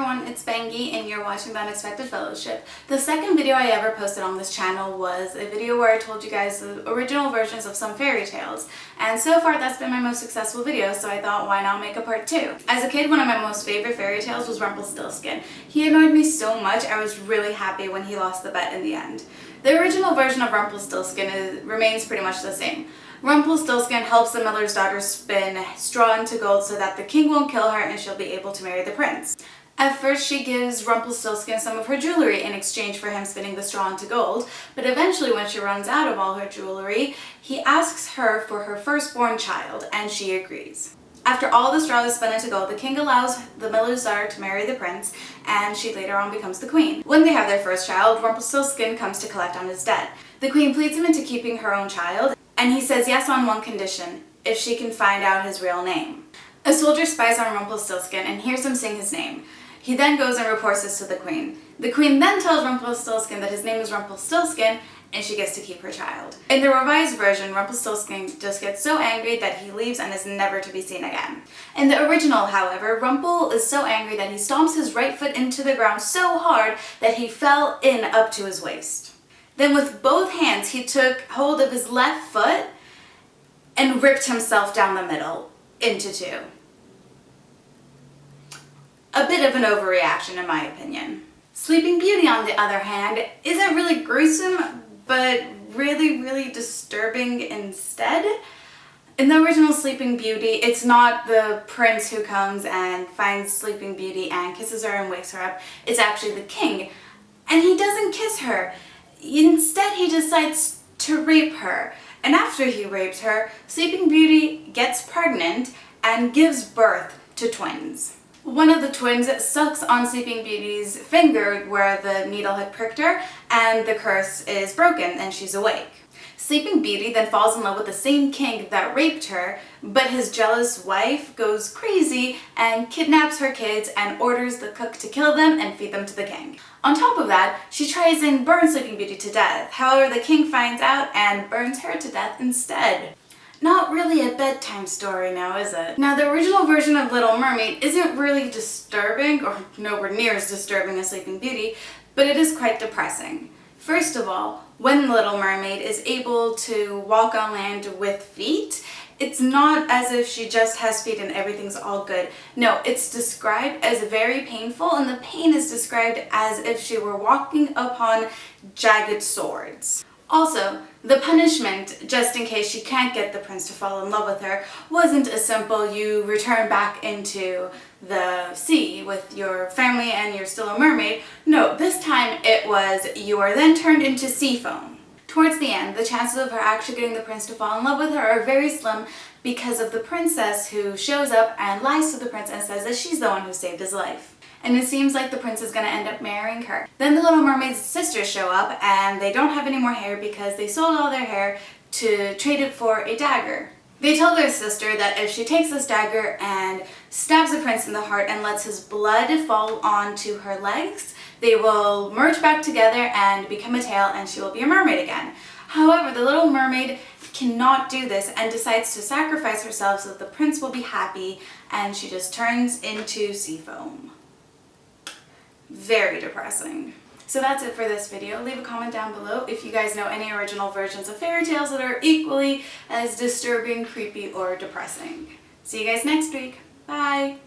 everyone, it's Bangy and you're watching The Unexpected Fellowship. The second video I ever posted on this channel was a video where I told you guys the original versions of some fairy tales. And so far that's been my most successful video, so I thought why not make a part 2. As a kid, one of my most favorite fairy tales was Rumpelstiltskin. He annoyed me so much, I was really happy when he lost the bet in the end. The original version of Rumpelstiltskin remains pretty much the same. Rumpelstiltskin helps the miller's daughter spin straw into gold so that the king won't kill her and she'll be able to marry the prince. At first, she gives Rumpelstiltskin some of her jewelry in exchange for him spinning the straw into gold, but eventually when she runs out of all her jewelry, he asks her for her firstborn child, and she agrees. After all the straw is spun into gold, the king allows the miller's daughter to marry the prince, and she later on becomes the queen. When they have their first child, Rumpelstiltskin comes to collect on his debt. The queen pleads him into keeping her own child, and he says yes on one condition: if she can find out his real name. A soldier spies on Rumpelstiltskin and hears him sing his name. He then goes and reports this to the queen. The queen then tells Rumpelstiltskin that his name is Rumpelstiltskin and she gets to keep her child. In the revised version, Rumpelstiltskin just gets so angry that he leaves and is never to be seen again. In the original, however, Rumpel is so angry that he stomps his right foot into the ground so hard that he fell in up to his waist. Then with both hands, he took hold of his left foot and ripped himself down the middle into two. A bit of an overreaction in my opinion. Sleeping Beauty, on the other hand, isn't really gruesome, but really disturbing instead. In the original Sleeping Beauty, it's not the prince who comes and finds Sleeping Beauty and kisses her and wakes her up. It's actually the king. And he doesn't kiss her. Instead, he decides to rape her. And after he rapes her, Sleeping Beauty gets pregnant and gives birth to twins. One of the twins sucks on Sleeping Beauty's finger where the needle had pricked her, and the curse is broken and she's awake. Sleeping Beauty then falls in love with the same king that raped her, but his jealous wife goes crazy and kidnaps her kids and orders the cook to kill them and feed them to the king. On top of that, she tries and burns Sleeping Beauty to death. However, the king finds out and burns her to death instead. Not really a bedtime story now, is it? Now, the original version of Little Mermaid isn't really disturbing, or nowhere near as disturbing as Sleeping Beauty, but it is quite depressing. First of all, when Little Mermaid is able to walk on land with feet, it's not as if she just has feet and everything's all good. No, it's described as very painful, and the pain is described as if she were walking upon jagged swords. Also, the punishment, just in case she can't get the prince to fall in love with her, wasn't as simple you return back into the sea with your family and you're still a mermaid. No, this time it was you are then turned into sea foam. Towards the end, the chances of her actually getting the prince to fall in love with her are very slim because of the princess who shows up and lies to the prince and says that she's the one who saved his life. And it seems like the prince is going to end up marrying her. Then the Little Mermaid's sisters show up and they don't have any more hair because they sold all their hair to trade it for a dagger. They tell their sister that if she takes this dagger and stabs the prince in the heart and lets his blood fall onto her legs, they will merge back together and become a tail and she will be a mermaid again. However, the Little Mermaid cannot do this and decides to sacrifice herself so that the prince will be happy, and she just turns into sea foam. Very depressing. So that's it for this video. Leave a comment down below if you guys know any original versions of fairy tales that are equally as disturbing, creepy, or depressing. See you guys next week. Bye!